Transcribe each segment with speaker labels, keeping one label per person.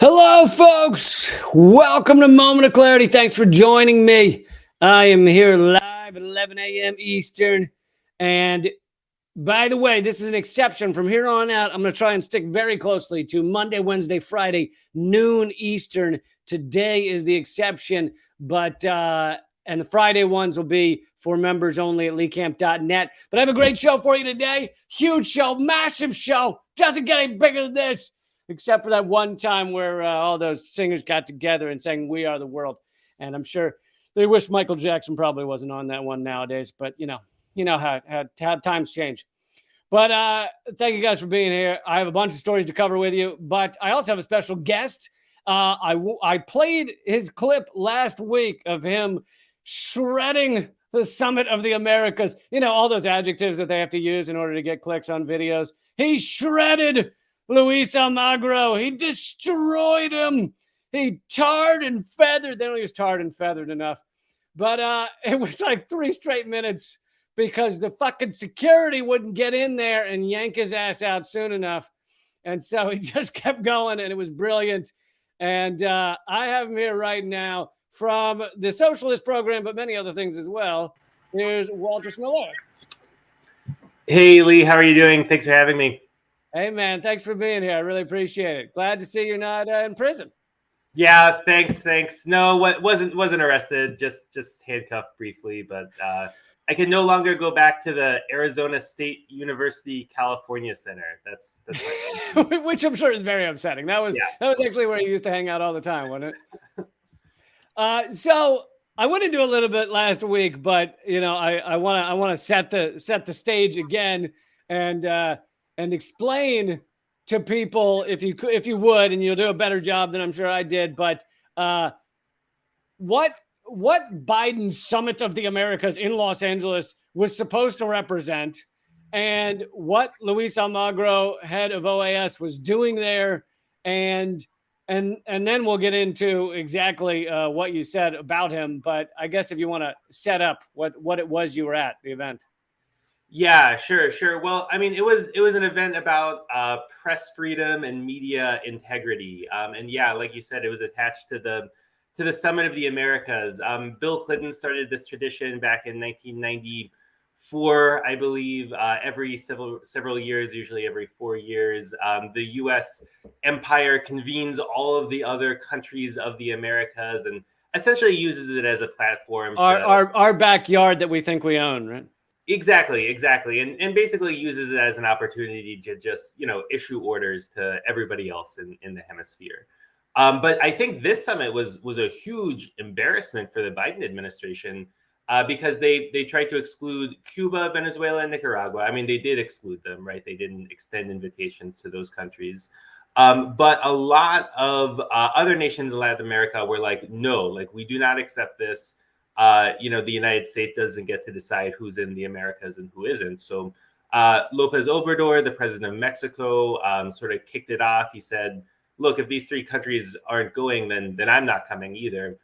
Speaker 1: Hello, folks. Welcome to Moment of Clarity. Thanks for joining me. I am here live at 11 a.m. Eastern. And by the way, this is an exception. From here on out, I'm going to try and stick very closely to Monday, Wednesday, Friday, noon Eastern. Today is the exception, but and the Friday ones will be for members only at leecamp.net. But I have a great show for you today. Huge show, massive show. Doesn't get any bigger than this. Except for that one time where all those singers got together and sang "We Are the World," and I'm sure they wish Michael Jackson probably wasn't on that one nowadays. But you know how times change. But thank you guys for being here. I have a bunch of stories to cover with you, but I also have a special guest. I played his clip last week of him shredding the Summit of the Americas. You know, all those adjectives that they have to use in order to get clicks on videos. He shredded Luis Almagro. He destroyed him. He tarred and feathered. They don't use tarred and feathered enough. But it was like 3 straight minutes because the fucking security wouldn't get in there and yank his ass out soon enough. And so he just kept going, and it was brilliant. And I have him here right now from the Socialist Program, but many other things as well. Here's Walter Smilowitz.
Speaker 2: Hey, Lee. How are you doing? Thanks for having me.
Speaker 1: Hey, man, thanks for being here. I really appreciate it. Glad to see you're not in prison.
Speaker 2: Yeah, thanks. No, wasn't arrested. Just handcuffed briefly, but I can no longer go back to the Arizona State University California Center. That's
Speaker 1: which I'm sure is very upsetting. That was actually where you used to hang out all the time, wasn't it? So I went into a little bit last week, but you know, I want to set the stage again and explain to people, if you would, and you'll do a better job than I'm sure I did, but what Biden's Summit of the Americas in Los Angeles was supposed to represent, and what Luis Almagro, head of OAS, was doing there, and then we'll get into exactly what you said about him. But I guess if you want to set up what it was you were at the event.
Speaker 2: Yeah, sure. Well, I mean, it was an event about press freedom and media integrity, and yeah, like you said, it was attached to the Summit of the Americas. Bill Clinton started this tradition back in 1994, I believe. Every several years, usually every 4 years, the U.S. empire convenes all of the other countries of the Americas and essentially uses it as a platform.
Speaker 1: Our backyard that we think we own, right?
Speaker 2: Exactly. And basically uses it as an opportunity to just, issue orders to everybody else in the hemisphere. But I think this summit was a huge embarrassment for the Biden administration because they tried to exclude Cuba, Venezuela, and Nicaragua. I mean, they did exclude them, right? They didn't extend invitations to those countries. But a lot of other nations in Latin America were like, no, like we do not accept this. The United States doesn't get to decide who's in the Americas and who isn't. So Lopez Obrador, the president of Mexico, sort of kicked it off. He said, look, if these 3 countries aren't going, then I'm not coming either.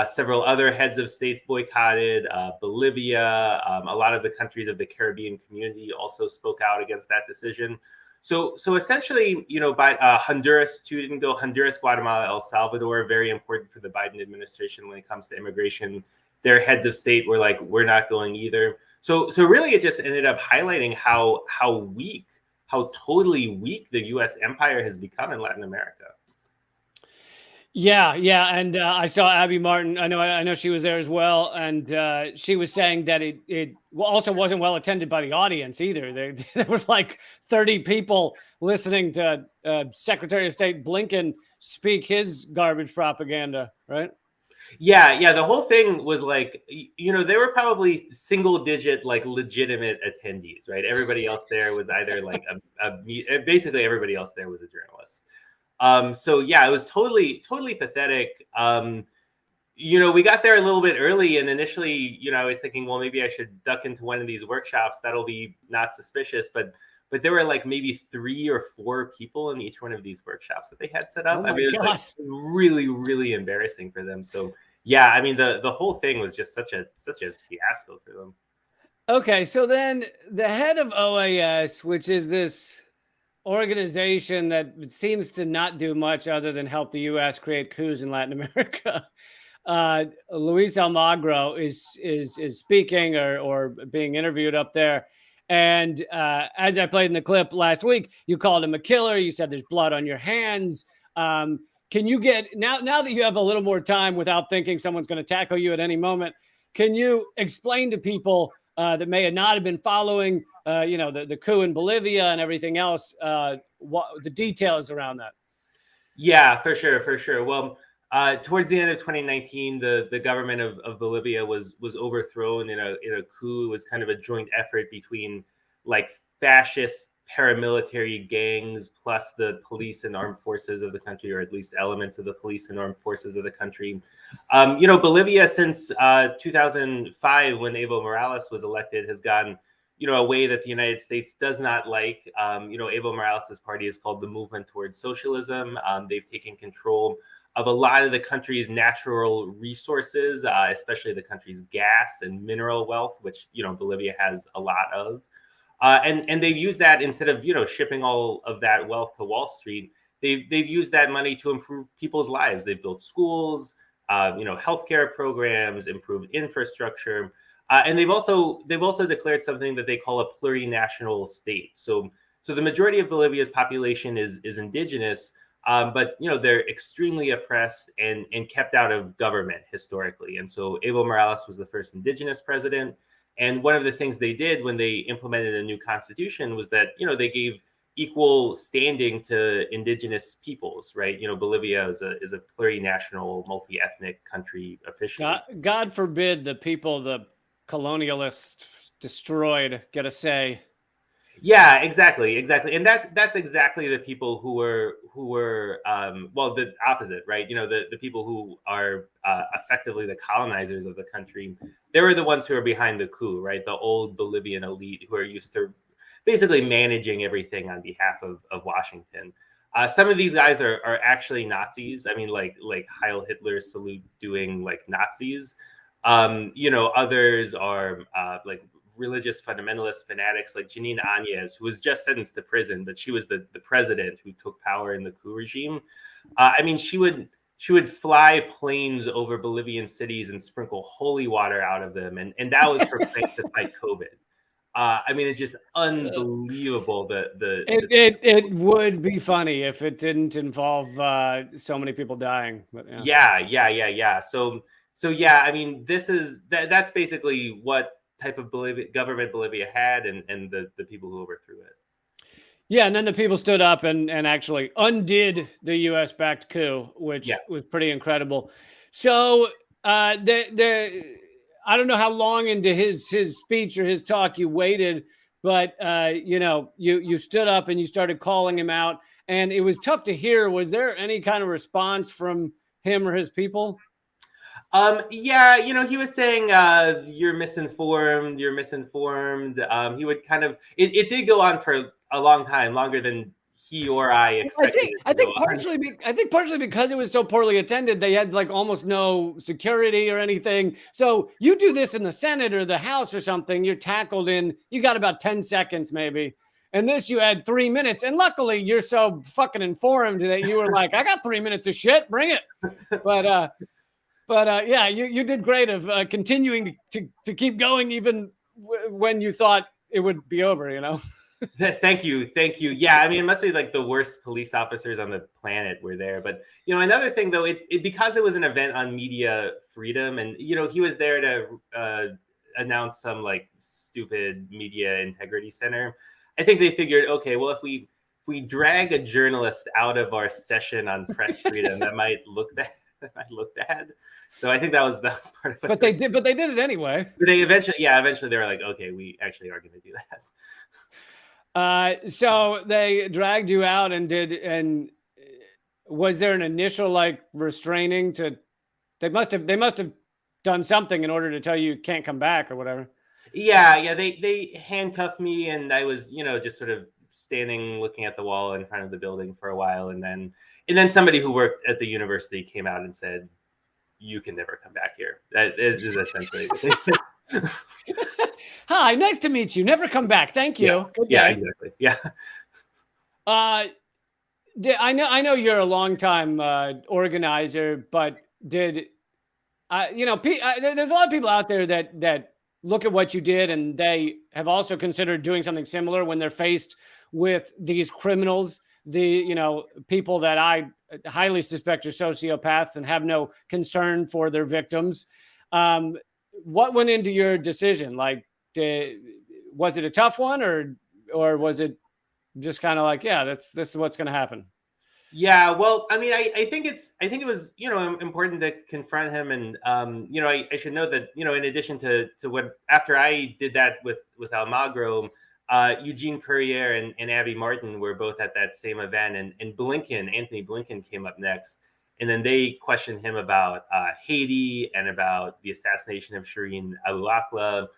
Speaker 2: Several other heads of state boycotted. Bolivia, a lot of the countries of the Caribbean community also spoke out against that decision. So essentially, by Honduras too didn't go. Honduras, Guatemala, El Salvador, very important for the Biden administration when it comes to immigration. Their heads of state were like, we're not going either. So really, it just ended up highlighting how totally weak the U.S. empire has become in Latin America.
Speaker 1: Yeah, and I saw Abby Martin. I know she was there as well, and she was saying that it also wasn't well attended by the audience either. There was like 30 people listening to Secretary of State Blinken speak his garbage propaganda, right?
Speaker 2: Yeah. The whole thing was like, they were probably single digit, like legitimate attendees, right? Everybody else there was either like basically everybody else there was a journalist. So yeah, it was totally pathetic. We got there a little bit early, and initially, I was thinking, well, maybe I should duck into one of these workshops. That'll be not suspicious, but there were like maybe 3 or 4 people in each one of these workshops that they had set up.
Speaker 1: Oh, I mean, it was
Speaker 2: like really, really embarrassing for them. So yeah, I mean, the whole thing was just such a fiasco for them.
Speaker 1: Okay, so then the head of OAS, which is this organization that seems to not do much other than help the U.S. create coups in Latin America. Luis Almagro is speaking or being interviewed up there. And as I played in the clip last week, you called him a killer. You said there's blood on your hands. Can you get now that you have a little more time without thinking someone's going to tackle you at any moment? Can you explain to people that may not have been following, the coup in Bolivia and everything else, what the details around that?
Speaker 2: Yeah, for sure. Well, towards the end of 2019, the government of Bolivia was overthrown in a coup. It was kind of a joint effort between like fascist paramilitary gangs plus the police and armed forces of the country, or at least elements of the police and armed forces of the country. Bolivia since 2005, when Evo Morales was elected, has gone a way that the United States does not like. Evo Morales' party is called the Movement Towards Socialism. They've taken control of a lot of the country's natural resources, especially the country's gas and mineral wealth, which Bolivia has a lot of. And they've used that, instead of shipping all of that wealth to Wall Street, they've used that money to improve people's lives. They've built schools, healthcare programs, improved infrastructure, and they've also declared something that they call a plurinational state. So the majority of Bolivia's population is indigenous, but they're extremely oppressed and kept out of government historically. And so Evo Morales was the first indigenous president. And one of the things they did when they implemented a new constitution was that, they gave equal standing to indigenous peoples, right? Bolivia is a plurinational, multi-ethnic country officially.
Speaker 1: God forbid the people the colonialists destroyed get a say.
Speaker 2: Yeah, exactly. And that's exactly the people who were the opposite, right? The people who are effectively the colonizers of the country. They were the ones who are behind the coup, right? The old Bolivian elite who are used to basically managing everything on behalf of Washington. Some of these guys are actually Nazis. I mean, like Heil Hitler salute doing like Nazis. Others are like religious fundamentalist fanatics, like Janine Áñez, who was just sentenced to prison, but she was the president who took power in the coup regime. She would fly planes over Bolivian cities and sprinkle holy water out of them, and that was her plan to fight COVID. It's just unbelievable.
Speaker 1: It would be funny if it didn't involve so many people dying. But
Speaker 2: yeah. So yeah, that's basically what type of government Bolivia had, and the people who overthrew it.
Speaker 1: Yeah, and then the people stood up and actually undid the U.S.-backed coup, which was pretty incredible. So I don't know how long into his speech or his talk you waited, but you stood up and you started calling him out, and it was tough to hear. Was there any kind of response from him or his people?
Speaker 2: He was saying, you're misinformed. He would kind of, it did go on for a long time, longer than he or I expected.
Speaker 1: I think partially because it was so poorly attended, they had like almost no security or anything. So you do this in the Senate or the House or something, you're tackled in, you got about 10 seconds maybe. And this, you had 3 minutes. And luckily you're so fucking informed that you were like, I got 3 minutes of shit, bring it. But you did great of continuing to keep going even when you thought it would be over,
Speaker 2: Thank you. Yeah, it must be like the worst police officers on the planet were there. But, another thing, though, because it was an event on media freedom, and, he was there to announce some like stupid media integrity center. I think they figured, okay, well, if we drag a journalist out of our session on press freedom, that might look bad. So I think that was part of it.
Speaker 1: But they did it anyway.
Speaker 2: But they eventually they were like, okay, we actually are going to do
Speaker 1: that. So they dragged you out and was there an initial like restraining to? They must have done something in order to tell you can't come back or whatever.
Speaker 2: Yeah. They handcuffed me, and I was just sort of standing looking at the wall in front of the building for a while, and then somebody who worked at the university came out and said, you can never come back here. That is essentially
Speaker 1: Hi, nice to meet you. Never come back. Thank you.
Speaker 2: Yeah, exactly. Yeah.
Speaker 1: I know you're a longtime organizer, but there's a lot of people out there that look at what you did, and they have also considered doing something similar when they're faced with these criminals, people that I highly suspect are sociopaths and have no concern for their victims. What went into your decision? Like, was it a tough one, or was it just kind of like, yeah, this is what's going to happen?
Speaker 2: Yeah, well, I mean, I think it was, important to confront him, and I should note that, in addition to what, after I did that with Almagro, Eugene Perrier and Abby Martin were both at that same event, and Anthony Blinken came up next, and then they questioned him about Haiti and about the assassination of Shireen Abu Akleh.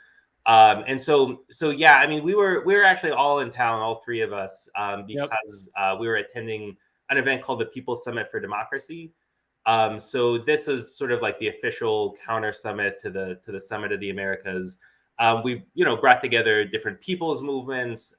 Speaker 2: And so yeah, I mean, we were actually all in town, all three of us, because we were attending an event called the People's Summit for Democracy. So this is sort of like the official counter summit to the Summit of the Americas. We brought together different people's movements,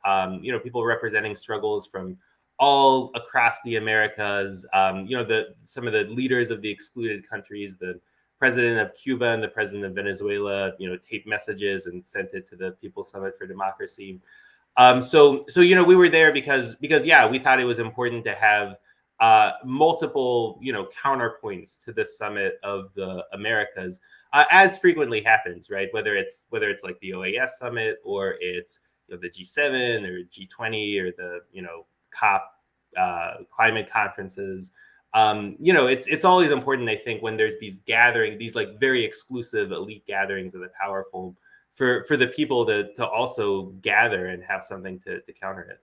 Speaker 2: people representing struggles from all across the Americas. Some of the leaders of the excluded countries, the president of Cuba and the president of Venezuela, taped messages and sent it to the People's Summit for Democracy. So we were there because yeah, we thought it was important to have multiple counterpoints to the Summit of the Americas, as frequently happens, right? Whether it's like the OAS summit, or it's the G7 or G20 or the COP climate conferences. It's always important, I think, when there's these gatherings, these like very exclusive elite gatherings of the powerful, for the people to also gather and have something to counter it.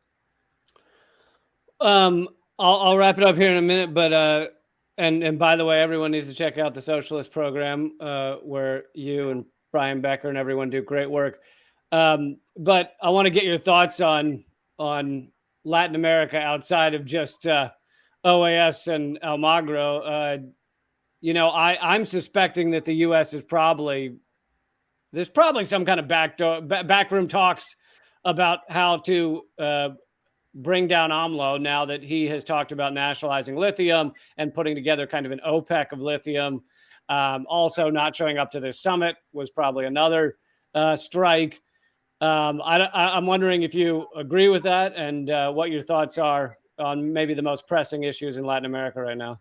Speaker 1: I'll wrap it up here in a minute, but and by the way, everyone needs to check out the Socialist Program, where you and Brian Becker and everyone do great work. But I want to get your thoughts on Latin America outside of just OAS and Almagro. I'm suspecting that the U.S. is there's probably some kind of backroom talks about how to bring down AMLO, now that he has talked about nationalizing lithium and putting together kind of an OPEC of lithium. Also, not showing up to this summit was probably another strike. I'm wondering if you agree with that, and what your thoughts are on maybe the most pressing issues in Latin America right now.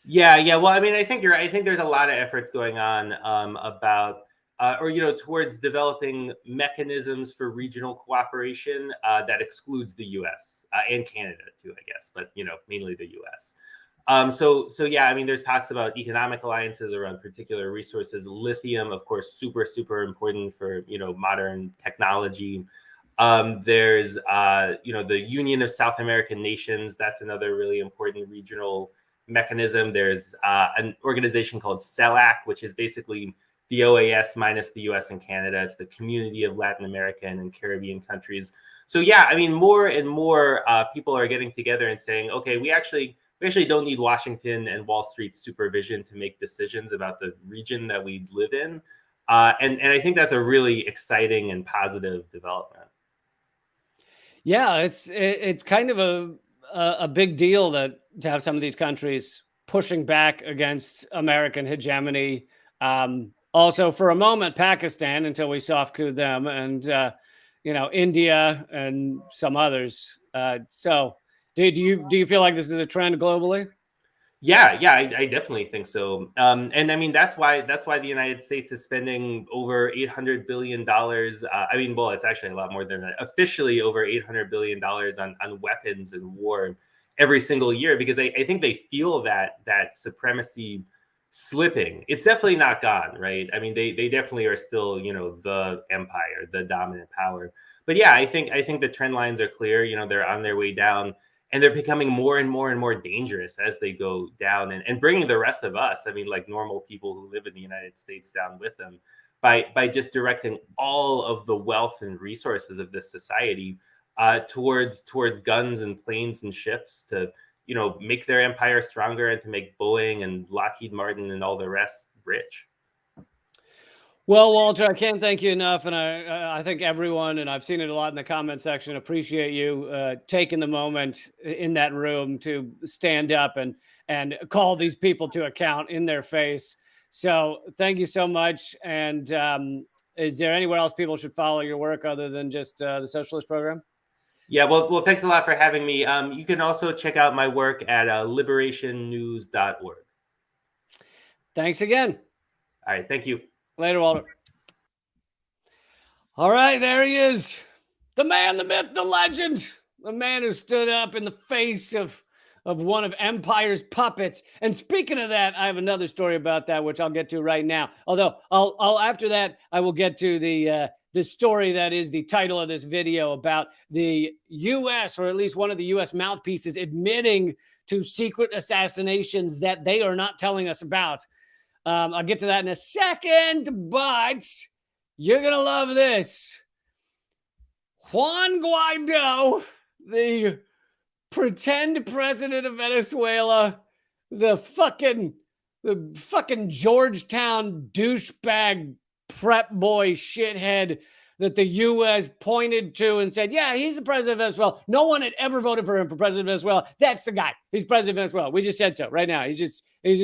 Speaker 2: Yeah. Well, I mean, I think you're right. I think there's a lot of efforts going on about towards developing mechanisms for regional cooperation that excludes the U.S. And Canada too, I guess, but mainly the U.S. So yeah, I mean, there's talks about economic alliances around particular resources. Lithium, of course, super important for modern technology. There's the Union of South American Nations. That's another really important regional mechanism. There's an organization called CELAC, which is basically the OAS minus the US and Canada. It's the Community of Latin American and Caribbean countries. So yeah, I mean, more and more people are getting together and saying, okay, we actually don't need Washington and Wall Street supervision to make decisions about the region that we live in. And I think that's a really exciting and positive development.
Speaker 1: Yeah, it's kind of a big deal to have some of these countries pushing back against American hegemony. Also, for a moment, Pakistan, until we soft coup them, and India and some others. So, do you feel like this is a trend globally?
Speaker 2: Yeah, I definitely think so. And I mean, that's why the United States is spending over $800 billion. I mean, well, it's actually a lot more than that. Officially over $800 billion on weapons and war every single year, because I think they feel that supremacy slipping. It's definitely not gone, right? I mean, they definitely are still, the empire, the dominant power. But yeah, I think the trend lines are clear. They're on their way down, and they're becoming more and more dangerous as they go down, and bringing the rest of us, I mean, like normal people who live in the United States, down with them by just directing all of the wealth and resources of this society towards guns and planes and ships to make their empire stronger, and to make Boeing and Lockheed Martin and all the rest rich.
Speaker 1: Well, Walter, I can't thank you enough, and I think everyone, and I've seen it a lot in the comment section, appreciate you taking the moment in that room to stand up and call these people to account in their face. So thank you so much. And is there anywhere else people should follow your work other than just the Socialist Program?
Speaker 2: Yeah, well, thanks a lot for having me. You can also check out my work at liberationnews.org.
Speaker 1: Thanks again.
Speaker 2: All right, thank you.
Speaker 1: Later, Walter. All right, there he is. The man, the myth, the legend. The man who stood up in the face of one of Empire's puppets. And speaking of that, I have another story about that, which I'll get to right now. Although I'll after that, I will get to the story that is the title of this video about the U.S., or at least one of the U.S. mouthpieces, admitting to secret assassinations that they are not telling us about. I'll get to that in a second, but you're going to love this. Juan Guaido, the pretend president of Venezuela, the fucking Georgetown douchebag prep boy shithead that the U.S. pointed to and said, yeah, he's the president of Venezuela. No one had ever voted for him for president of Venezuela. That's the guy. He's president of Venezuela. We just said so right now. He's just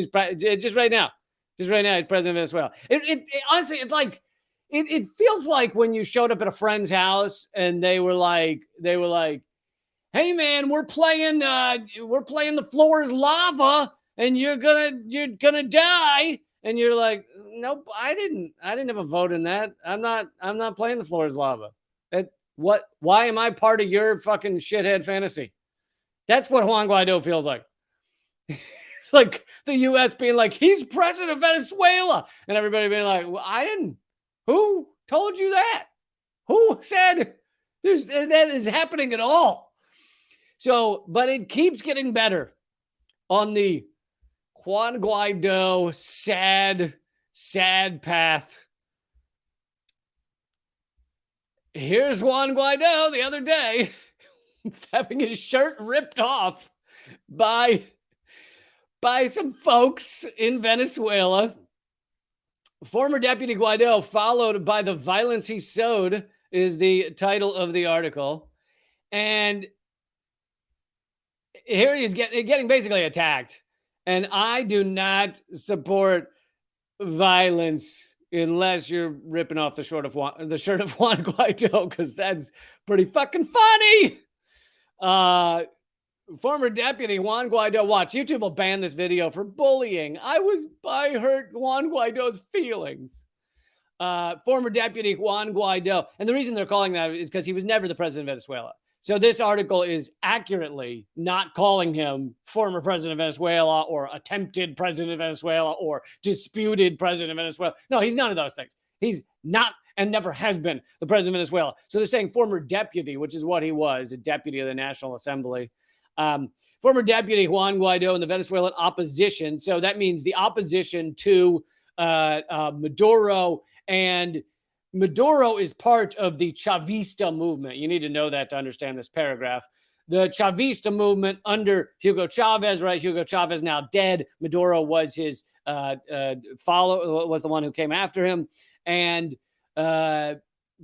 Speaker 1: right now. Just right now, he's president of Venezuela. It honestly, it's like, it feels like when you showed up at a friend's house and they were like, hey man, we're playing the floor is lava and you're gonna die. And you're like, nope, I didn't have a vote in that. I'm not playing the floor is lava. Why am I part of your fucking shithead fantasy? That's what Juan Guaido feels like. It's like the U.S. being like, he's president of Venezuela. And everybody being like, well, I didn't. Who told you that? Who said that is happening at all? So, but it keeps getting better on the Juan Guaido sad path. Here's Juan Guaido the other day having his shirt ripped off by some folks in Venezuela. Former Deputy Guaido, followed by the violence he sowed, is the title of the article. And here he is getting basically attacked. And I do not support violence unless you're ripping off the shirt of Juan Guaido, because that's pretty fucking funny. Former Deputy Juan Guaido, watch, YouTube will ban this video for bullying. I hurt Juan Guaido's feelings. Former Deputy Juan Guaido. And the reason they're calling that is because he was never the president of Venezuela. So this article is accurately not calling him former president of Venezuela or attempted president of Venezuela or disputed president of Venezuela. No, he's none of those things. He's not and never has been the president of Venezuela. So they're saying former deputy, which is what he was, a deputy of the National Assembly. Former Deputy Juan Guaido in the Venezuelan opposition. So that means the opposition to Maduro, and Maduro is part of the Chavista movement. You need to know that to understand this paragraph. The Chavista movement under Hugo Chavez, right? Hugo Chavez now dead. Maduro was his follower, was the one who came after him, and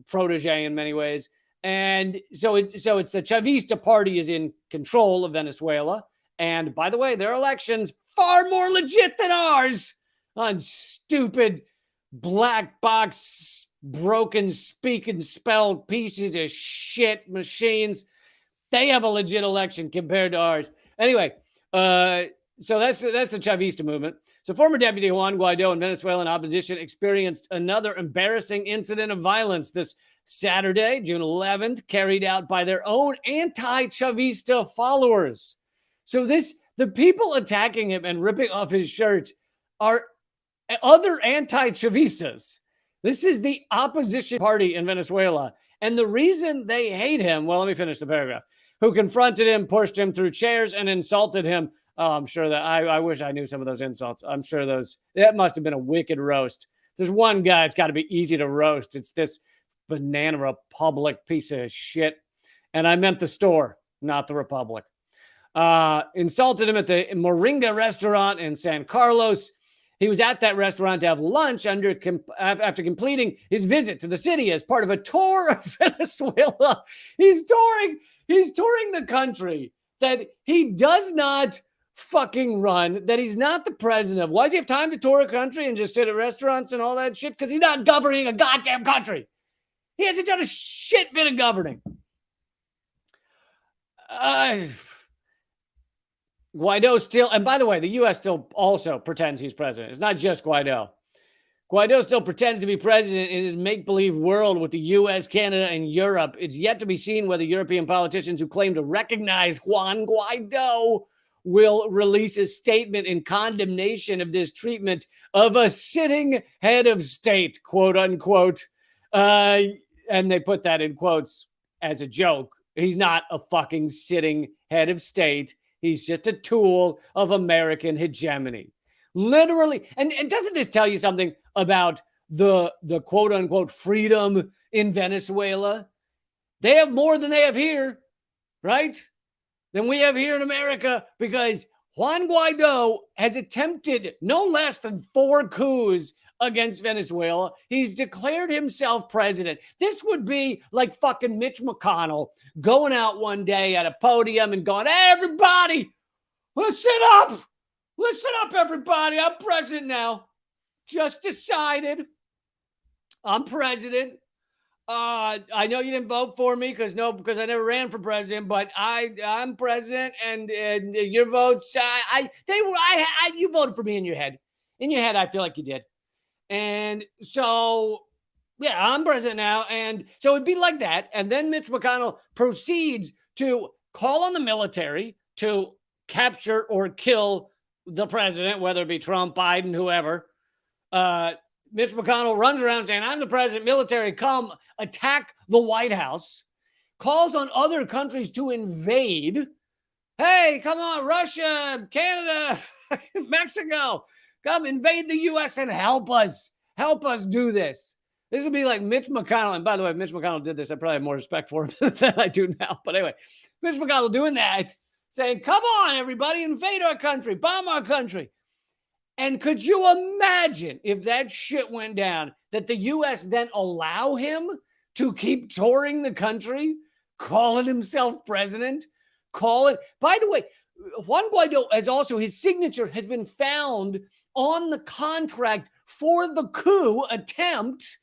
Speaker 1: protege in many ways. And so it's the Chavista party is in control of Venezuela. And by the way, their elections far more legit than ours on stupid black box, broken speak and spell pieces of shit machines. They have a legit election compared to ours. Anyway, so that's the Chavista movement. So former Deputy Juan Guaido and Venezuelan opposition experienced another embarrassing incident of violence this Saturday, June 11th, carried out by their own anti-Chavista followers. So the people attacking him and ripping off his shirt are other anti-Chavistas. This is the opposition party in Venezuela. And the reason they hate him, well, let me finish the paragraph, who confronted him, pushed him through chairs, and insulted him. Oh, I'm sure that I wish I knew some of those insults. I'm sure that must have been a wicked roast. There's one guy, it's got to be easy to roast. It's this Banana Republic piece of shit. And I meant the store, not the Republic. Insulted him at the Moringa restaurant in San Carlos. He was at that restaurant to have lunch after completing his visit to the city as part of a tour of Venezuela. He's touring the country that he does not fucking run, that he's not the president of. Why does he have time to tour a country and just sit at restaurants and all that shit? Because he's not governing a goddamn country. He hasn't done a shit bit of governing. Guaido still, and by the way, the U.S. still also pretends he's president. It's not just Guaido. Guaido still pretends to be president in his make-believe world with the U.S., Canada, and Europe. It's yet to be seen whether European politicians who claim to recognize Juan Guaido will release a statement in condemnation of this treatment of a sitting head of state, quote unquote. And they put that in quotes as a joke. He's not a fucking sitting head of state. He's just a tool of American hegemony. Literally. And doesn't this tell you something about the quote unquote freedom in Venezuela? They have more than they have here, right? Than we have here in America, because Juan Guaido has attempted no less than 4 coups against Venezuela. He's declared himself president. This would be like fucking Mitch McConnell going out one day at a podium and going, "Hey, everybody, listen up. Listen up, everybody. I'm president now. Just decided I'm president. I know you didn't vote for me because I never ran for president, but I'm president, and your votes, you voted for me in your head. In your head, I feel like you did. And so, yeah, I'm president now. And so it'd be like that. And then Mitch McConnell proceeds to call on the military to capture or kill the president, whether it be Trump, Biden, whoever. Mitch McConnell runs around saying, "I'm the president, military, come attack the White House," calls on other countries to invade. Hey, come on, Russia, Canada, Mexico, come invade the U.S. and help us. Help us do this. This would be like Mitch McConnell. And by the way, if Mitch McConnell did this, I probably have more respect for him than I do now. But anyway, Mitch McConnell doing that, saying, "Come on, everybody, invade our country, bomb our country." And could you imagine if that shit went down, that the U.S. then allow him to keep touring the country, calling himself president, By the way, Juan Guaido has also, his signature has been found on the contract for the coup attempt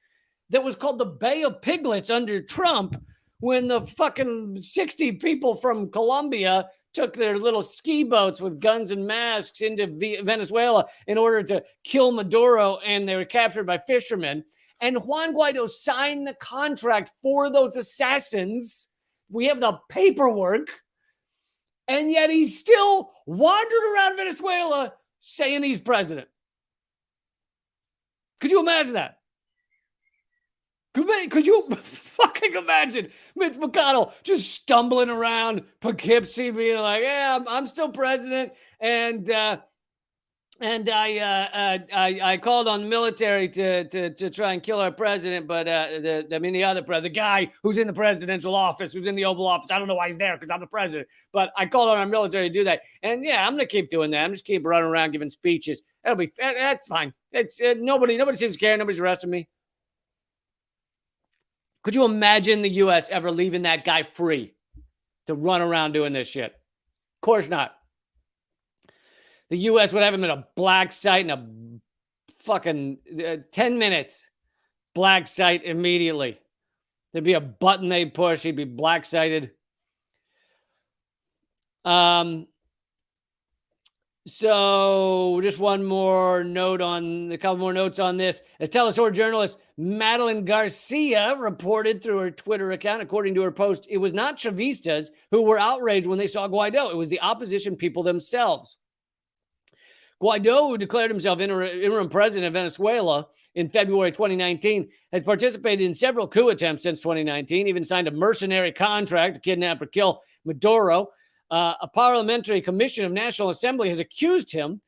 Speaker 1: that was called the Bay of Piglets under Trump, when the fucking 60 people from Colombia took their little ski boats with guns and masks into Venezuela in order to kill Maduro, and they were captured by fishermen. And Juan Guaido signed the contract for those assassins. We have the paperwork. And yet he still wandered around Venezuela saying he's president. Could you imagine that? Could you fucking imagine Mitch McConnell just stumbling around Poughkeepsie, being like, "Yeah, I'm still president, and I called on the military to try and kill our president, but the guy who's in the presidential office, who's in the Oval Office, I don't know why he's there because I'm the president, but I called on our military to do that, and yeah, I'm gonna keep doing that. I'm just keep running around giving speeches. That's fine. It's nobody seems to care. Nobody's arresting me." Could you imagine the U.S. ever leaving that guy free to run around doing this shit? Of course not. The U.S. would have him in a black site in a fucking 10 minutes. Black site immediately. There'd be a button they'd push. He'd be black sighted. So just one more note a couple more notes on this. As Telesur journalist Madeline Garcia reported through her Twitter account, according to her post, it was not Chavistas who were outraged when they saw Guaido. It was the opposition people themselves. Guaido, who declared himself interim president of Venezuela in February 2019, has participated in several coup attempts since 2019, even signed a mercenary contract to kidnap or kill Maduro. A parliamentary commission of National Assembly has accused him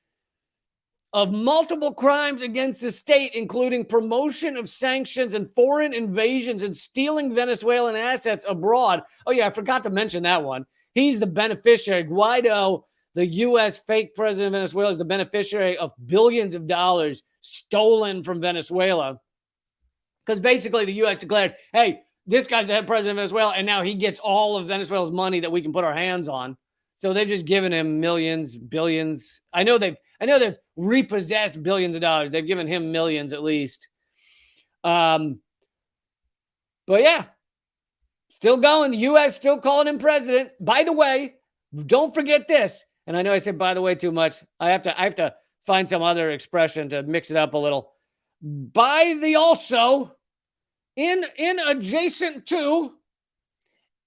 Speaker 1: of multiple crimes against the state, including promotion of sanctions and foreign invasions and stealing Venezuelan assets abroad. Oh, yeah, I forgot to mention that one. He's the beneficiary. Guaido, the U.S. fake president of Venezuela is the beneficiary of billions of dollars stolen from Venezuela. Because basically the U.S. declared, hey, this guy's the head president of Venezuela, and now he gets all of Venezuela's money that we can put our hands on. So they've just given him millions, billions. I know they've repossessed billions of dollars. They've given him millions at least. But yeah, still going. The U.S. still calling him president. By the way, don't forget this. And I know I said by the way too much. I have to find some other expression to mix it up a little. By the also, in adjacent to,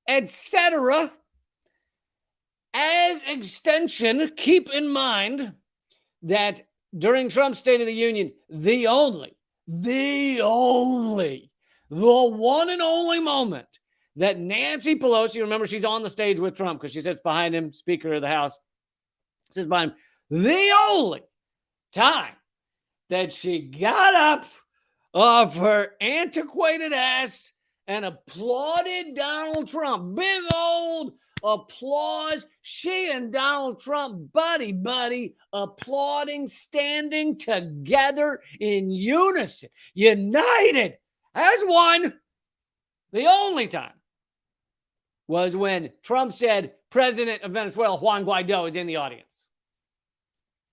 Speaker 1: etc. As extension, keep in mind that during Trump's State of the Union, the one and only moment that Nancy Pelosi, remember she's on the stage with Trump because she sits behind him, Speaker of the House, sits behind him, the only time that she got up off her antiquated ass and applauded Donald Trump. Big old applause. She and Donald Trump, buddy, applauding, standing together in unison, united as one. The only time was when Trump said President of Venezuela, Juan Guaido, is in the audience.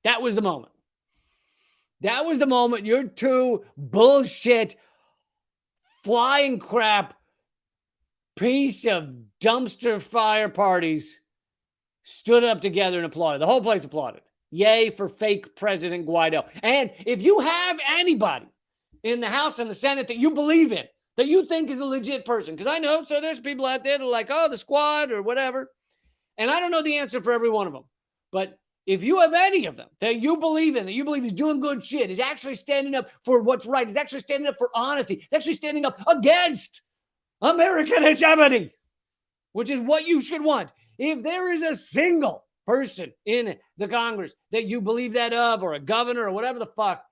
Speaker 1: That was the moment. That was the moment your two bullshit, flying crap, piece of dumpster fire parties stood up together and applauded. The whole place applauded. Yay for fake President Guaido. And if you have anybody in the House and the Senate that you believe in, that you think is a legit person, because I know, so there's people out there that are like, oh, the squad or whatever. And I don't know the answer for every one of them. But if you have any of them that you believe in, that you believe is doing good shit, is actually standing up for what's right, is actually standing up for honesty, is actually standing up against American hegemony, which is what you should want. If there is a single person in the Congress that you believe that of, or a governor or whatever the fuck,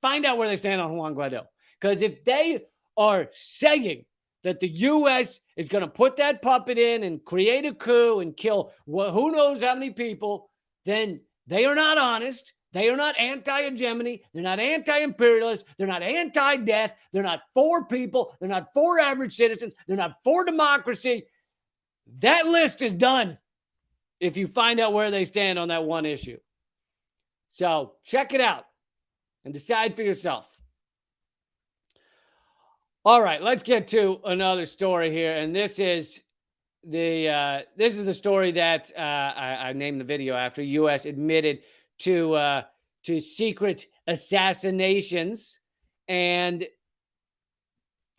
Speaker 1: find out where they stand on Juan Guaido. Because if they are saying that the U.S. is going to put that puppet in and create a coup and kill who knows how many people, then they are not honest. They are not anti-hegemony. They're not anti-imperialist. They're not anti-death. They're not for people. They're not for average citizens. They're not for democracy. That list is done if you find out where they stand on that one issue. So check it out and decide for yourself. All right, let's get to another story here. And this is the story that I named the video after. U.S. admitted to secret assassinations. And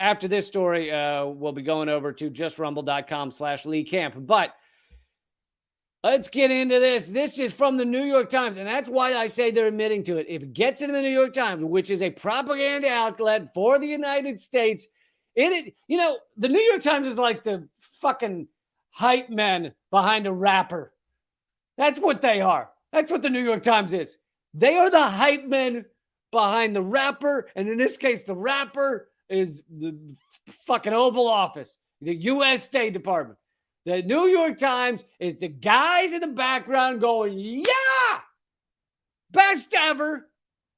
Speaker 1: after this story, we'll be going over to justrumble.com/Lee Camp. But let's get into this. This is from the New York Times, and that's why I say they're admitting to it. If it gets into the New York Times, which is a propaganda outlet for the United States, the New York Times is like the fucking hype men behind a rapper. That's what they are. That's what the New York Times is. They are the hype men behind the rapper, and in this case, the rapper is the fucking Oval Office, the U.S. State Department. The New York Times is the guys in the background going, yeah, best ever,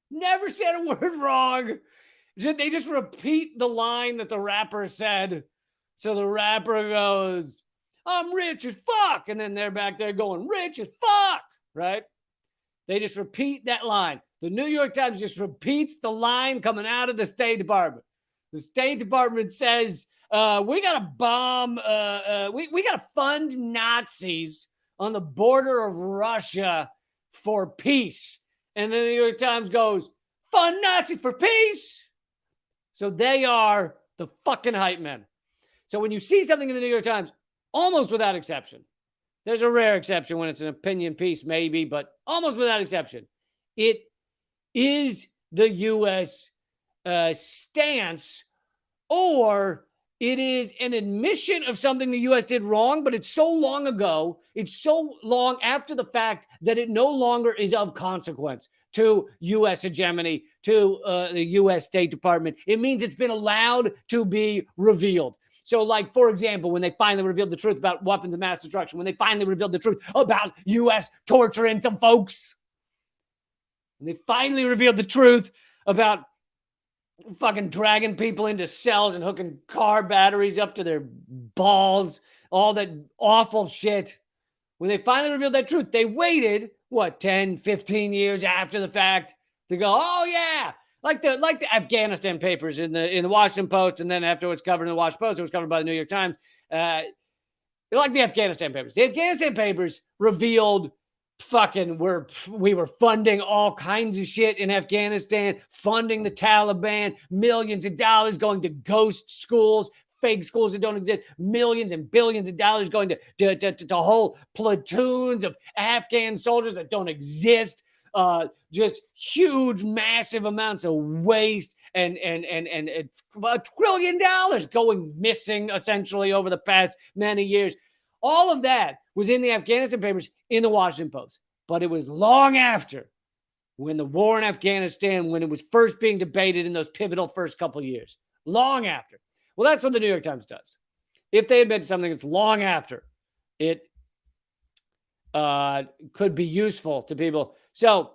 Speaker 1: never said a word wrong. They just repeat the line that the rapper said. So the rapper goes, I'm rich as fuck. And then they're back there going, rich as fuck, right? They just repeat that line. The New York Times just repeats the line coming out of the State Department. The State Department says, we got to bomb, we got to fund Nazis on the border of Russia for peace. And then the New York Times goes, fund Nazis for peace. So they are the fucking hype men. So when you see something in the New York Times, almost without exception, there's a rare exception when it's an opinion piece, maybe, but almost without exception, it is the U.S. Stance, or it is an admission of something the U.S. did wrong, but it's so long ago, it's so long after the fact that it no longer is of consequence to U.S. hegemony, to the U.S. State Department. It means it's been allowed to be revealed. So, like, for example, when they finally revealed the truth about weapons of mass destruction, when they finally revealed the truth about U.S. torturing some folks, when they finally revealed the truth about fucking dragging people into cells and hooking car batteries up to their balls, all that awful shit. When they finally revealed that truth, they waited, 10, 15 years after the fact to go, oh yeah, like the Afghanistan papers in the Washington Post, and then after it was covered in the Washington Post, it was covered by the New York Times. Like the Afghanistan papers. The Afghanistan papers revealed we were funding all kinds of shit in Afghanistan, funding the Taliban, millions of dollars going to ghost schools, fake schools that don't exist, millions and billions of dollars going to whole platoons of Afghan soldiers that don't exist. Just huge, massive amounts of waste and $1 trillion going missing essentially over the past many years. All of that was in the Afghanistan papers in the Washington Post. But it was long after, when the war in Afghanistan, when it was first being debated in those pivotal first couple of years. Long after. Well, that's what the New York Times does. If they admit something, it's long after it could be useful to people. So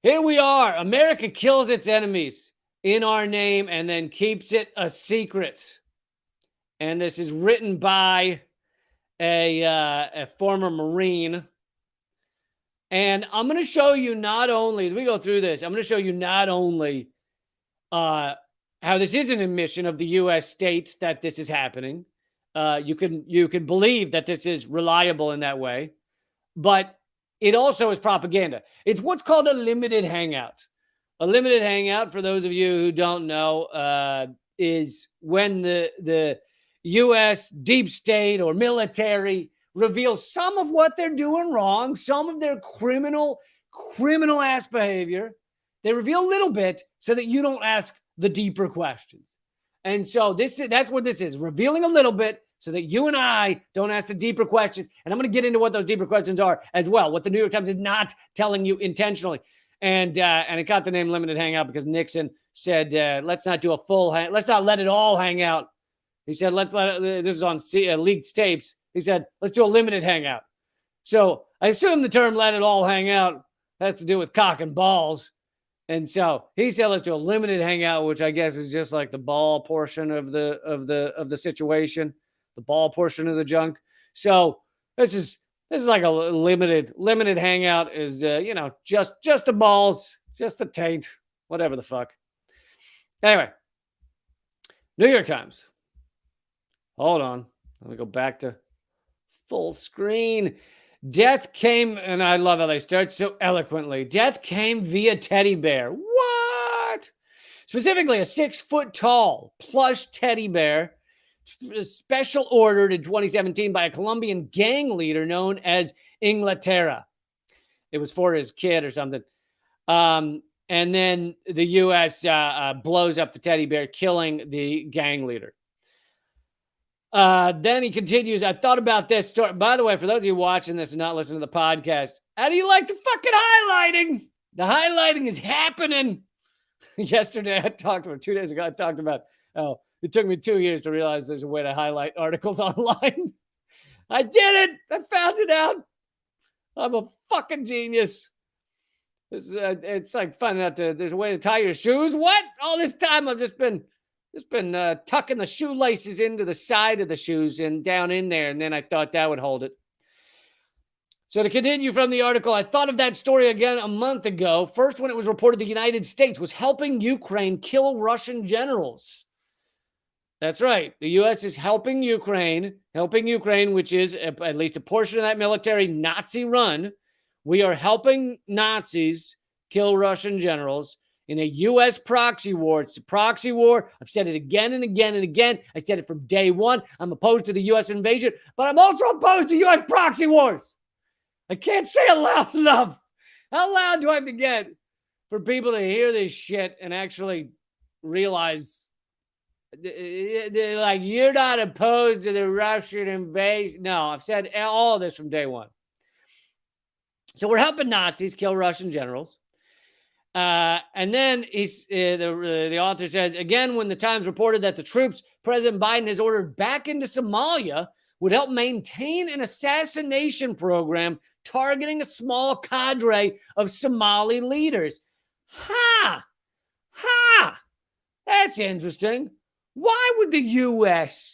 Speaker 1: here we are. America kills its enemies in our name and then keeps it a secret. And this is written by a former Marine. And I'm going to show you not only, as we go through this, I'm going to show you not only how this is an admission of the U.S. state that this is happening. You can believe that this is reliable in that way, but it also is propaganda. It's what's called a limited hangout. A limited hangout, for those of you who don't know, is when the U.S. deep state or military reveals some of what they're doing wrong, some of their criminal ass behavior. They reveal a little bit so that you don't ask the deeper questions. And so that's what this is, revealing a little bit so that you and I don't ask the deeper questions. And I'm going to get into what those deeper questions are as well, what the New York Times is not telling you intentionally. And it got the name Limited Hangout because Nixon said, let's not do a full let's not let it all hang out. He said, let's let it, this is on leaked tapes. He said, let's do a limited hangout. So I assume the term let it all hang out has to do with cock and balls. And so he said, let's do a limited hangout, which I guess is just like the ball portion of the situation, the ball portion of the junk. So this is like a limited hangout is, just the balls, just the taint, whatever the fuck. Anyway, New York Times. Hold on. Let me go back to full screen. Death came, and I love how they start so eloquently. Death came via teddy bear. What? Specifically, a 6-foot tall plush teddy bear, special ordered in 2017 by a Colombian gang leader known as Inglaterra. It was for his kid or something. And then the U.S. blows up the teddy bear, killing the gang leader. Then he continues, I thought about this story. By the way, for those of you watching this and not listening to the podcast, how do you like the fucking highlighting? The highlighting is happening. Yesterday, 2 days ago, I talked about, it took me 2 years to realize there's a way to highlight articles online. I did it. I found it out. I'm a fucking genius. It's like finding out there's a way to tie your shoes. What? All this time I've just been tucking the shoelaces into the side of the shoes and down in there. And then I thought that would hold it. So to continue from the article, I thought of that story again a month ago. First, when it was reported the United States was helping Ukraine kill Russian generals. That's right. The U.S. is helping Ukraine, which is at least a portion of that military Nazi run. We are helping Nazis kill Russian generals in a U.S. proxy war. It's a proxy war. I've said it again and again and again. I said it from day one. I'm opposed to the U.S. invasion, but I'm also opposed to U.S. proxy wars. I can't say it loud enough. How loud do I have to get for people to hear this shit and actually realize, they're like, you're not opposed to the Russian invasion? No, I've said all of this from day one. So we're helping Nazis kill Russian generals. And then the author says, again, when the Times reported that the troops President Biden has ordered back into Somalia would help maintain an assassination program targeting a small cadre of Somali leaders. Ha! That's interesting. Why would the U.S.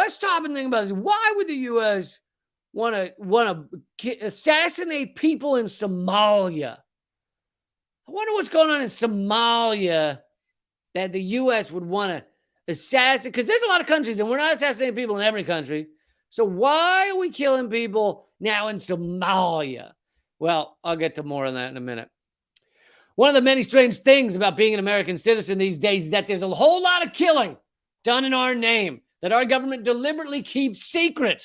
Speaker 1: stop and think about this? Why would the U.S. want to assassinate people in Somalia? I wonder what's going on in Somalia that the U.S. would want to assassinate, because there's a lot of countries and we're not assassinating people in every country. So why are we killing people now in Somalia? Well, I'll get to more on that in a minute. One of the many strange things about being an American citizen these days is that there's a whole lot of killing done in our name that our government deliberately keeps secret.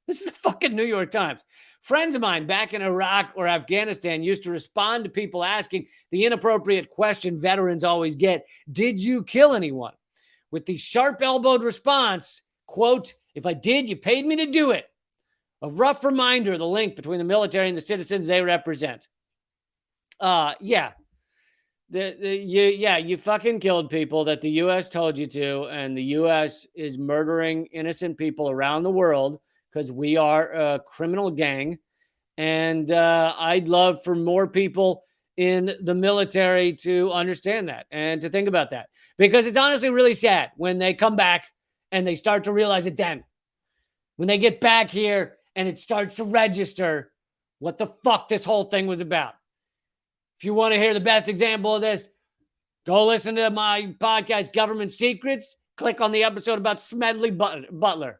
Speaker 1: This is the fucking New York Times. Friends of mine back in Iraq or Afghanistan used to respond to people asking the inappropriate question veterans always get, did you kill anyone? With the sharp-elbowed response, quote, if I did, you paid me to do it. A rough reminder of the link between the military and the citizens they represent. Yeah. You fucking killed people that the U.S. told you to, and the U.S. is murdering innocent people around the world because we are a criminal gang. And I'd love for more people in the military to understand that and to think about that, because it's honestly really sad when they come back and they start to realize it then. When they get back here and it starts to register what the fuck this whole thing was about. If you want to hear the best example of this, go listen to my podcast, Government Secrets. Click on the episode about Smedley Butler,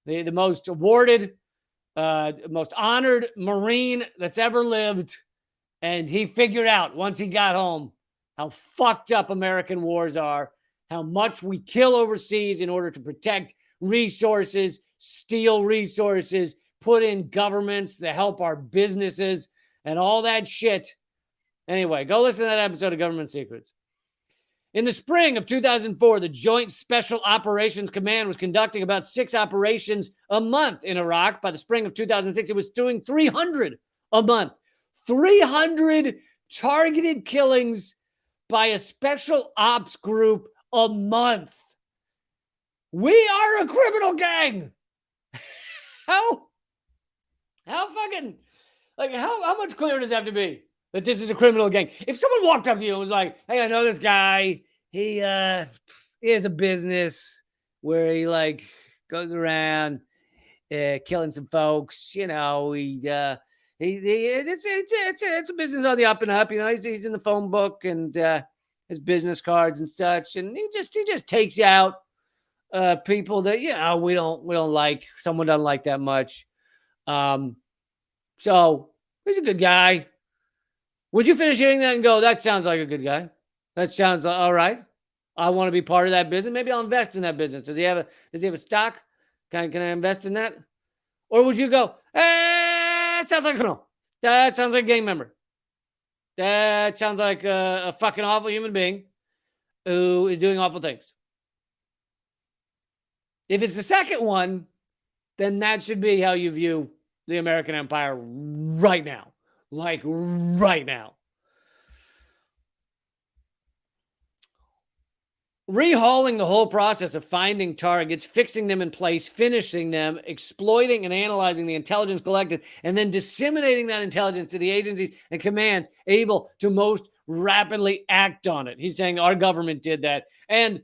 Speaker 1: the most awarded, most honored Marine that's ever lived. And he figured out once he got home how fucked up American wars are, how much we kill overseas in order to protect resources, steal resources, put in governments that help our businesses and all that shit. Anyway, go listen to that episode of Government Secrets. In the spring of 2004, the Joint Special Operations Command was conducting about 6 operations a month in Iraq. By the spring of 2006, it was doing 300 a month. 300 targeted killings by a special ops group a month. We are a criminal gang. How fucking, like, how much clearer does it have to be that this is a criminal gang? If someone walked up to you and was like, hey, I know this guy. He has a business where he like goes around killing some folks. You know, it's a business on the up and up. You know, he's in the phone book and his business cards and such, and he just takes out people that, you know, we don't like. Someone doesn't like that much. So he's a good guy. Would you finish hearing that and go, that sounds like a good guy? That sounds like, all right. I want to be part of that business. Maybe I'll invest in that business. Does he have a stock? Can I invest in that? Or would you go, that sounds like a criminal. That sounds like a gang member. That sounds like a fucking awful human being who is doing awful things. If it's the second one, then that should be how you view the American empire right now. Like right now. Rehauling the whole process of finding targets, fixing them in place, finishing them, exploiting and analyzing the intelligence collected, and then disseminating that intelligence to the agencies and commands able to most rapidly act on it. He's saying our government did that. And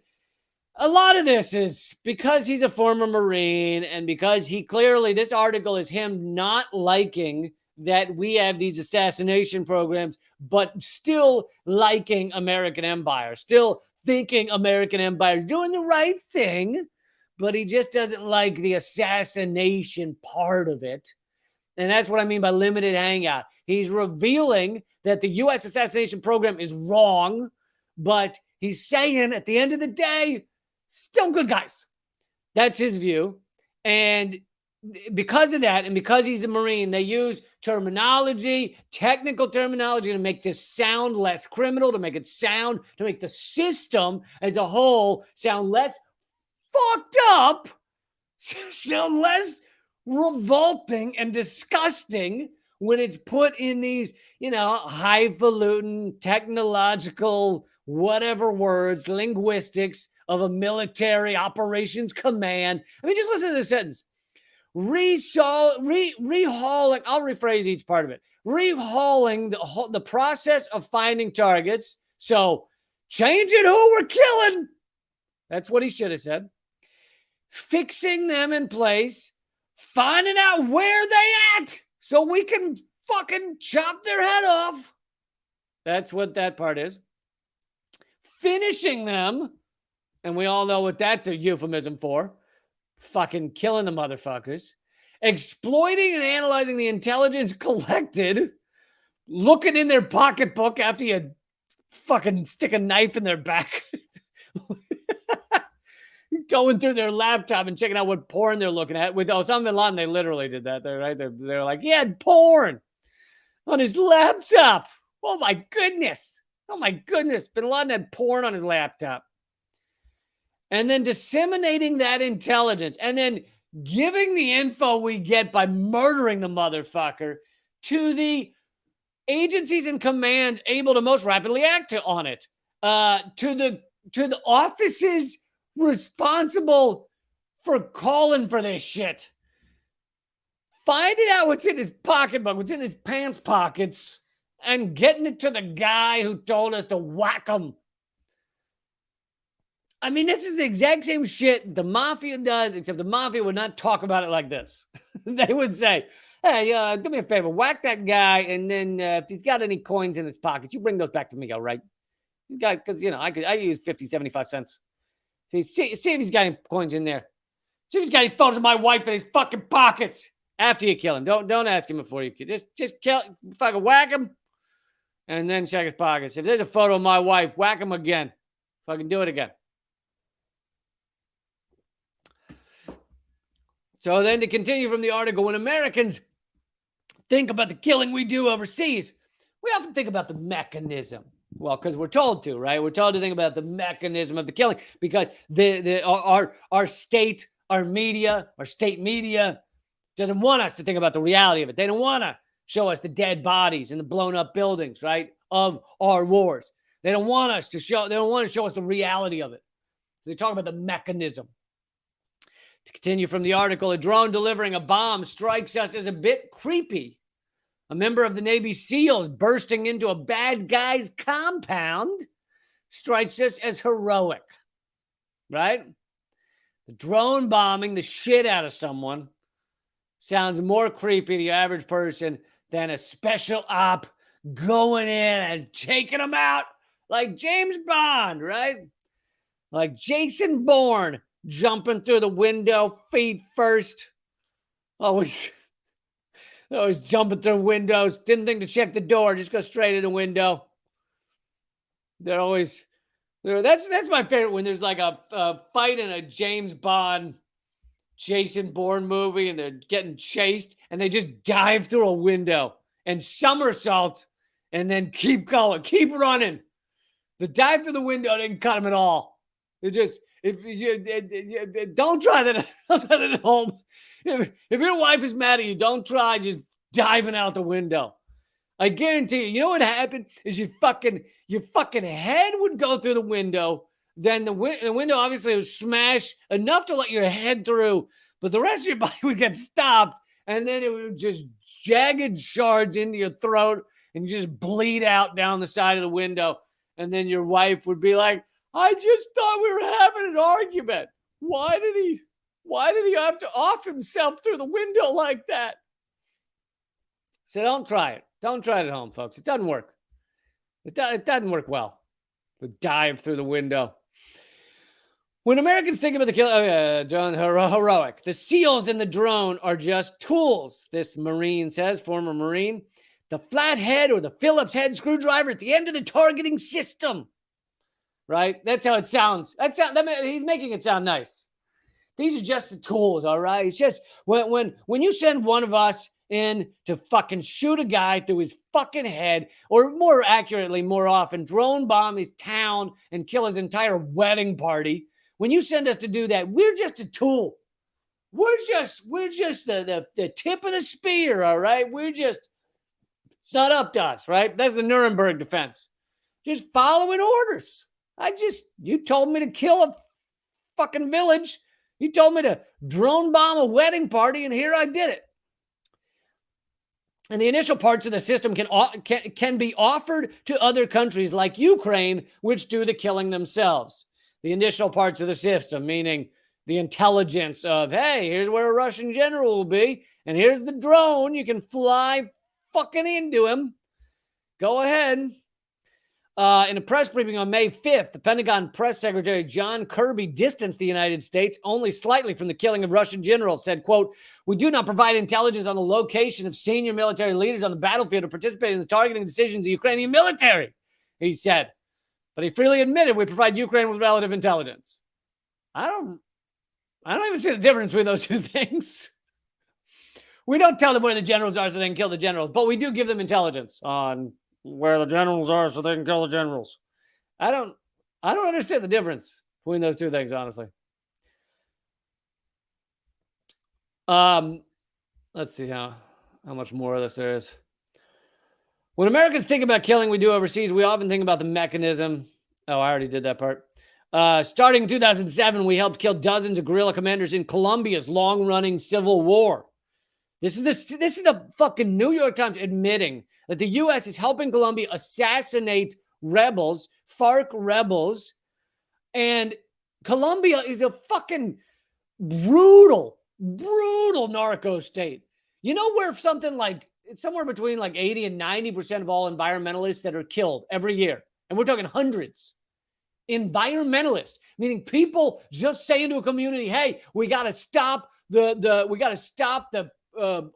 Speaker 1: a lot of this is because he's a former Marine and because he clearly, this article is him not liking that we have these assassination programs, but still liking American empire, still thinking American empire is doing the right thing, but he just doesn't like the assassination part of it. And that's what I mean by limited hangout. He's revealing that the U.S. assassination program is wrong, but he's saying at the end of the day, still good guys. That's his view. And because of that, and because he's a Marine, they use terminology, technical terminology to make this sound less criminal, to make it sound, to make the system as a whole sound less fucked up, sound less revolting and disgusting, when it's put in these, highfalutin, technological, whatever words, linguistics of a military operations command. I mean, just listen to this sentence. Rehauling, I'll rephrase each part of it. Rehauling the process of finding targets. So changing who we're killing. That's what he should have said. Fixing them in place. Finding out where they at so we can fucking chop their head off. That's what that part is. Finishing them. And we all know what that's a euphemism for. Fucking killing the motherfuckers. Exploiting and analyzing the intelligence collected. Looking in their pocketbook after you fucking stick a knife in their back. Going through their laptop and checking out what porn they're looking at. With Osama bin Laden, they literally did that. They're like, he had porn on his laptop. Oh my goodness. Bin Laden had porn on his laptop. And then disseminating that intelligence. And then giving the info we get by murdering the motherfucker to the agencies and commands able to most rapidly act on it. To the offices responsible for calling for this shit. Finding out what's in his pocketbook, what's in his pants pockets, and getting it to the guy who told us to whack him. I mean, this is the exact same shit the mafia does, except the mafia would not talk about it like this. They would say, hey, do me a favor, whack that guy, and then if he's got any coins in his pocket, you bring those back to me, all right? Because, I use 50, 75 cents. See if he's got any coins in there. See if he's got any photos of my wife in his fucking pockets after you kill him. Don't ask him before you kill. Just kill, fucking whack him, and then check his pockets. If there's a photo of my wife, whack him again. Fucking do it again. So then to continue from the article, when Americans think about the killing we do overseas, we often think about the mechanism. Well, because we're told to, right? We're told to think about the mechanism of the killing because our state media doesn't want us to think about the reality of it. They don't want to show us the dead bodies and the blown up buildings, right, of our wars. They don't want to show us the reality of it. So they talk about the mechanism. To continue from the article, a drone delivering a bomb strikes us as a bit creepy. A member of the Navy SEALs bursting into a bad guy's compound strikes us as heroic, right? The drone bombing the shit out of someone sounds more creepy to the average person than a special op going in and taking them out like James Bond, right? Like Jason Bourne jumping through the window, feet first. Always jumping through windows. Didn't think to check the door. Just go straight in the window. That's my favorite when there's like a fight in a James Bond, Jason Bourne movie and they're getting chased and they just dive through a window and somersault and then keep going, keep running. The dive through the window didn't cut them at all. It just, don't try that at home. If your wife is mad at you, don't try just diving out the window. I guarantee you know what happened is your fucking head would go through the window. Then the window obviously would smash enough to let your head through, but the rest of your body would get stopped, and then it would just jagged shards into your throat, and you just bleed out down the side of the window. And then your wife would be like, I just thought we were having an argument. Why did he have to off himself through the window like that? So don't try it. Don't try it at home, folks. It doesn't work. It doesn't work well. The dive through the window. When Americans think about the kill, John, heroic. The SEALs and the drone are just tools, this Marine says, former Marine. The flathead or the Phillips head screwdriver at the end of the targeting system. Right? That's how it sounds. He's making it sound nice. These are just the tools, all right? It's just when you send one of us in to fucking shoot a guy through his fucking head, or more accurately, more often, drone bomb his town and kill his entire wedding party. When you send us to do that, we're just a tool. We're just the tip of the spear, all right? We're just It's not up to us, right? That's the Nuremberg defense. Just following orders. You told me to kill a fucking village. You told me to drone bomb a wedding party, and here I did it. And the initial parts of the system can be offered to other countries like Ukraine, which do the killing themselves. The initial parts of the system, meaning the intelligence of, hey, here's where a Russian general will be, and here's the drone. You can fly fucking into him. Go ahead. In a press briefing on May 5th, the Pentagon Press Secretary John Kirby distanced the United States only slightly from the killing of Russian generals, said, quote, "We do not provide intelligence on the location of senior military leaders on the battlefield or participate in the targeting decisions of the Ukrainian military," he said. But he freely admitted we provide Ukraine with relative intelligence. I don't even see the difference between those two things. We don't tell them where the generals are so they can kill the generals, but we do give them intelligence on where the generals are so they can kill the generals. I don't understand the difference between those two things, honestly. Let's see how much more of this there is. When Americans think about killing we do overseas, we often think about the mechanism. Oh, I already did that part. Starting in 2007, we helped kill dozens of guerrilla commanders in Colombia's long-running civil war. This is the fucking New York Times admitting that the U.S. is helping Colombia assassinate rebels, FARC rebels, and Colombia is a fucking brutal narco state. You know where something like, it's somewhere between like 80 and 90% of all environmentalists that are killed every year, and we're talking hundreds. Environmentalists, meaning people just saying to a community, hey, we got to stop the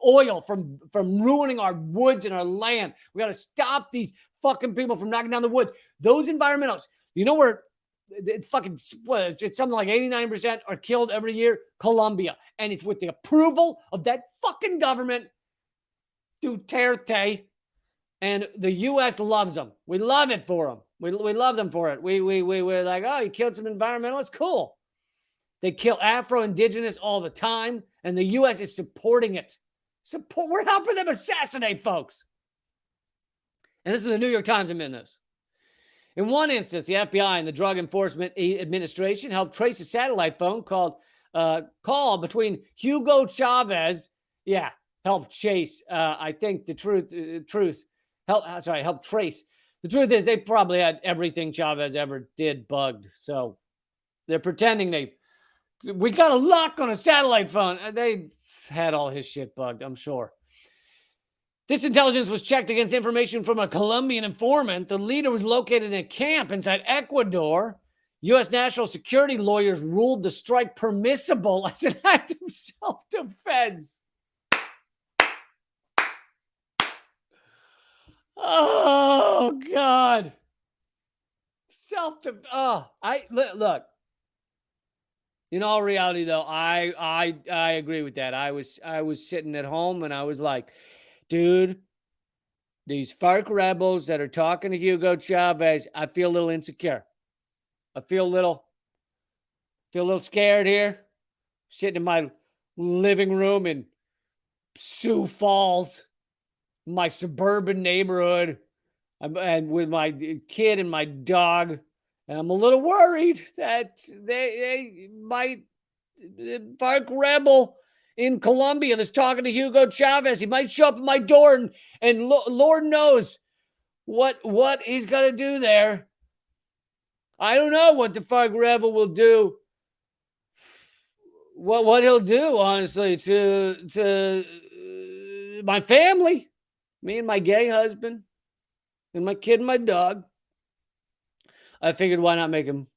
Speaker 1: oil from ruining our woods and our land. We got to stop these fucking people from knocking down the woods. Those environmentalists, you know where it's fucking, it's something like 89% are killed every year? Colombia. And it's with the approval of that fucking government, Duterte. And the U.S. loves them. We love it for them. We love them for it. We're like, oh, you killed some environmentalists? Cool. They kill Afro-Indigenous all the time, and the U.S. is supporting it. We're helping them assassinate folks. And this is the New York Times admitting this. In one instance, the FBI and the Drug Enforcement Administration helped trace a satellite phone call between Hugo Chavez. Yeah, helped chase. I think the truth. Help trace. The truth is they probably had everything Chavez ever did bugged. So they're pretending we got a lock on a satellite phone. They had all his shit bugged, I'm sure. This intelligence was checked against information from a Colombian informant. The leader was located in a camp inside Ecuador. U.S. national security lawyers ruled the strike permissible as an act of self-defense. Oh, God. Look. In all reality, though, I agree with that. I was sitting at home and I was like, dude, these FARC rebels that are talking to Hugo Chavez, I feel a little insecure. I feel a little scared here. Sitting in my living room in Sioux Falls, my suburban neighborhood, and with my kid and my dog. And I'm a little worried that they might, the FARC rebel in Colombia that's talking to Hugo Chavez, he might show up at my door and Lord knows what he's going to do there. I don't know what the FARC rebel will do. What he'll do, honestly, to my family, me and my gay husband, and my kid and my dog. I figured, why not make him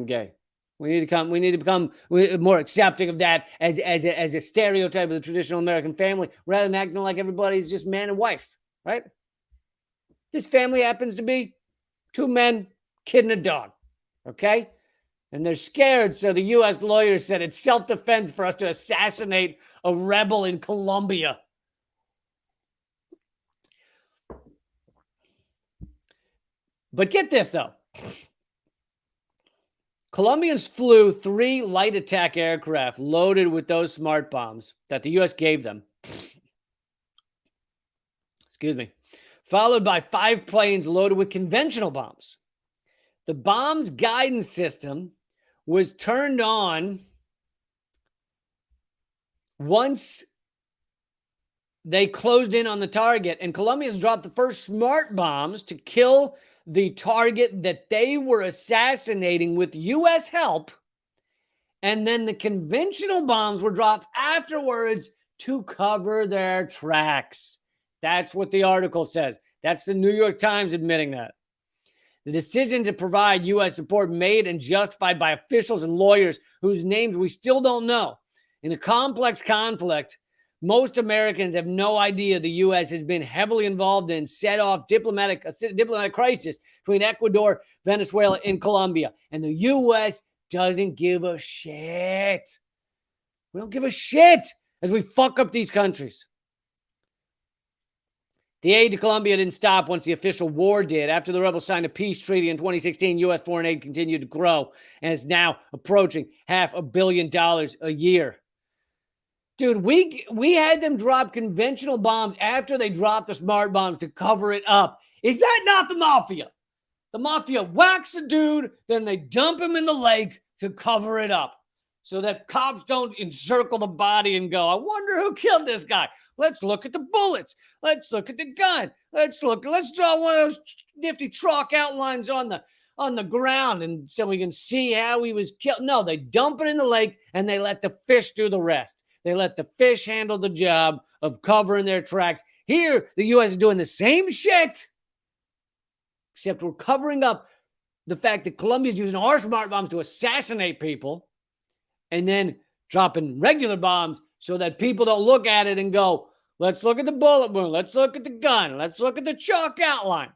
Speaker 1: gay? We need to become more accepting of that as a stereotype of the traditional American family, rather than acting like everybody's just man and wife, right? This family happens to be 2 men, kid and a dog, okay? And they're scared, so the U.S. lawyers said it's self-defense for us to assassinate a rebel in Colombia. But get this, though. Colombians flew 3 light attack aircraft loaded with those smart bombs that the U.S. gave them. followed by 5 planes loaded with conventional bombs. The bomb's guidance system was turned on once they closed in on the target, and Colombians dropped the first smart bombs to kill the target that they were assassinating with U.S. help. And then the conventional bombs were dropped afterwards to cover their tracks. That's what the article says. That's the New York Times admitting that. The decision to provide U.S. support made and justified by officials and lawyers whose names we still don't know. In a complex conflict, most Americans have no idea the U.S. has been heavily involved in set off diplomatic crisis between Ecuador, Venezuela, and Colombia. And the U.S. doesn't give a shit. We don't give a shit as we fuck up these countries. The aid to Colombia didn't stop once the official war did. After the rebels signed a peace treaty in 2016, U.S. foreign aid continued to grow and is now approaching $500 million a year. Dude, we had them drop conventional bombs after they dropped the smart bombs to cover it up. Is that not the mafia? The mafia whacks a dude, then they dump him in the lake to cover it up so that cops don't encircle the body and go, I wonder who killed this guy. Let's look at the bullets. Let's look at the gun. Let's draw one of those nifty chalk outlines on the ground and so we can see how he was killed. No, they dump it in the lake and they let the fish do the rest. They let the fish handle the job of covering their tracks. Here, the U.S. is doing the same shit, except we're covering up the fact that Colombia is using our smart bombs to assassinate people and then dropping regular bombs so that people don't look at it and go, let's look at the bullet wound, let's look at the gun, let's look at the chalk outline.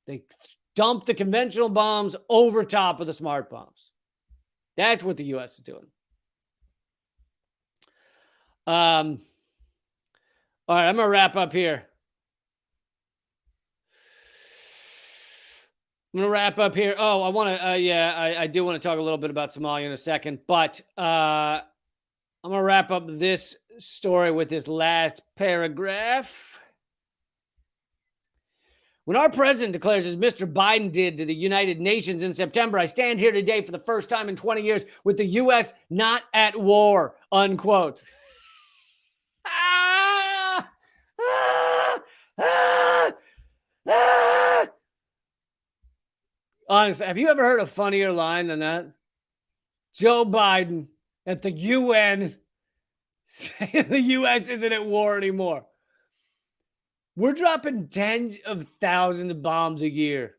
Speaker 1: They dump the conventional bombs over top of the smart bombs. That's what the U.S. is doing. All right, I'm going to wrap up here. Oh, I want to, I do want to talk a little bit about Somalia in a second, but I'm going to wrap up this story with this last paragraph. When our president declares, as Mr. Biden did to the United Nations in September, I stand here today for the first time in 20 years with the U.S. not at war, unquote. Honestly, have you ever heard a funnier line than that? Joe Biden at the UN saying the U.S. isn't at war anymore. We're dropping tens of thousands of bombs a year,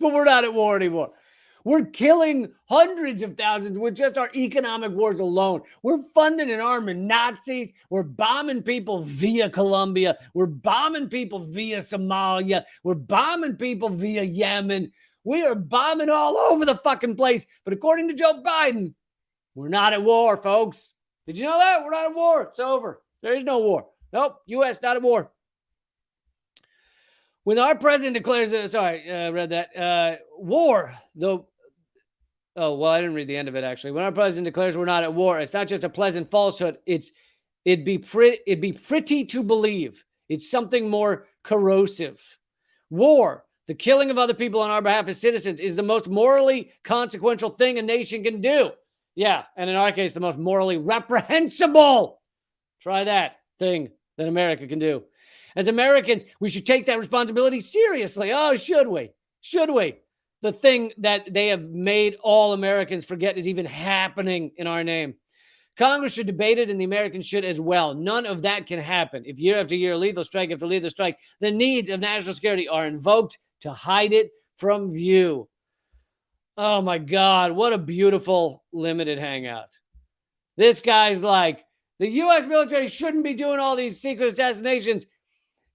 Speaker 1: but we're not at war anymore. We're killing hundreds of thousands with just our economic wars alone. We're funding and arming Nazis. We're bombing people via Colombia. We're bombing people via Somalia. We're bombing people via Yemen. We are bombing all over the fucking place. But according to Joe Biden, we're not at war, folks. Did you know that? We're not at war. It's over. There is no war. Nope. U.S. not at war. When our president declares, read that, war, though. Oh, well, I didn't read the end of it, actually. When our president declares we're not at war, it's not just a pleasant falsehood. It'd be pretty to believe. It's something more corrosive. War, the killing of other people on our behalf as citizens, is the most morally consequential thing a nation can do. Yeah, and in our case, the most morally reprehensible. Try that thing that America can do. As Americans, we should take that responsibility seriously. Oh, should we? Should we? The thing that they have made all Americans forget is even happening in our name. Congress should debate it, and the Americans should as well. None of that can happen if year after year, lethal strike after lethal strike, the needs of national security are invoked to hide it from view. Oh my God, what a beautiful limited hangout. This guy's like, the U.S. military shouldn't be doing all these secret assassinations.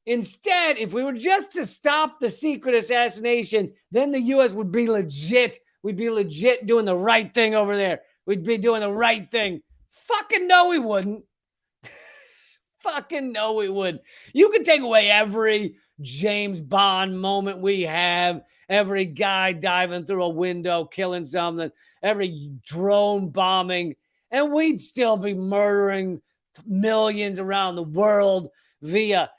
Speaker 1: Instead, if we were just to stop the secret assassinations, then the U.S. would be legit. We'd be legit doing the right thing over there. We'd be doing the right thing. Fucking no, we wouldn't. Fucking no, we wouldn't. You could take away every James Bond moment we have, every guy diving through a window, killing something, every drone bombing, and we'd still be murdering millions around the world, via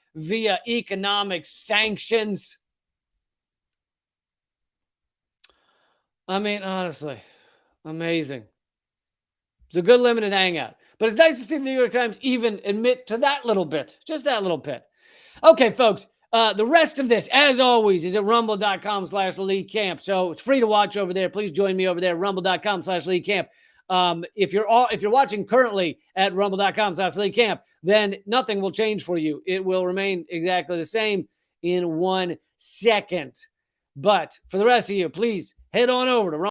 Speaker 1: economic sanctions. I mean, honestly, amazing. It's a good limited hangout. But it's nice to see the New York Times even admit to that little bit. Just that little bit. Okay, folks. The rest of this, as always, is at rumble.com/elitecamp. So it's free to watch over there. Please join me over there, rumble.com/elitecamp. If you're watching currently at rumble.com/elitecamp, then nothing will change for you. It will remain exactly the same in 1 second. But for the rest of you, please head on over to